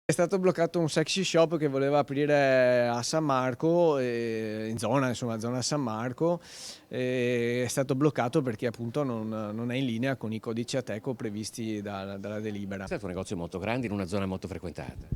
È stato bloccato un sexy shop che voleva aprire a San Marco, in zona, insomma, zona San Marco, è stato bloccato perché appunto non è in linea con i codici Ateco previsti dalla delibera. È stato un negozio molto grande in una zona molto frequentata.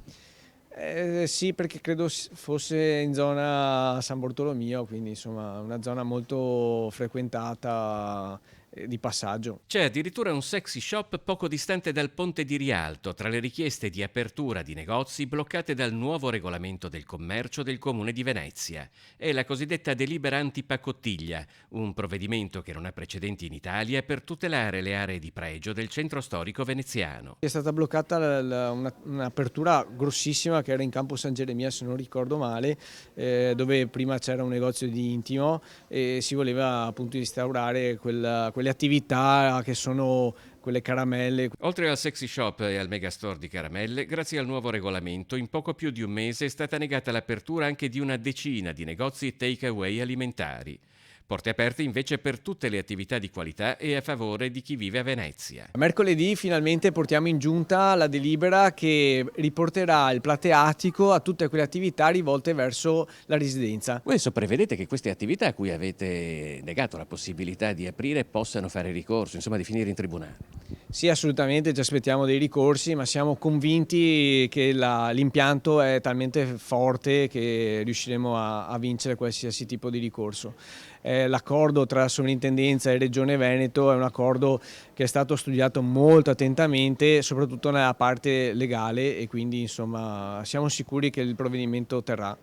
Sì, perché credo fosse in zona San Bartolomeo, quindi insomma una zona molto frequentata di passaggio. C'è addirittura un sexy shop poco distante dal Ponte di Rialto, tra le richieste di apertura di negozi bloccate dal nuovo regolamento del commercio del Comune di Venezia. È la cosiddetta delibera antipacottiglia, un provvedimento che non ha precedenti in Italia per tutelare le aree di pregio del centro storico veneziano. È stata bloccata un'apertura grossissima che era in Campo San Geremia, se non ricordo male, dove prima c'era un negozio di intimo e si voleva appunto instaurare quelle attività che sono quelle caramelle. Oltre al sexy shop e al megastore di caramelle, grazie al nuovo regolamento, in poco più di un mese è stata negata l'apertura anche di una decina di negozi take-away alimentari. Porte aperte invece per tutte le attività di qualità e a favore di chi vive a Venezia. Mercoledì finalmente portiamo in giunta la delibera che riporterà il plateatico a tutte quelle attività rivolte verso la residenza. Voi adesso prevedete che queste attività a cui avete negato la possibilità di aprire possano fare ricorso, insomma di finire in tribunale? Sì, assolutamente, ci aspettiamo dei ricorsi, ma siamo convinti che l'impianto è talmente forte che riusciremo a vincere qualsiasi tipo di ricorso. L'accordo tra Sovrintendenza e Regione Veneto è un accordo che è stato studiato molto attentamente, soprattutto nella parte legale, e quindi insomma siamo sicuri che il provvedimento terrà.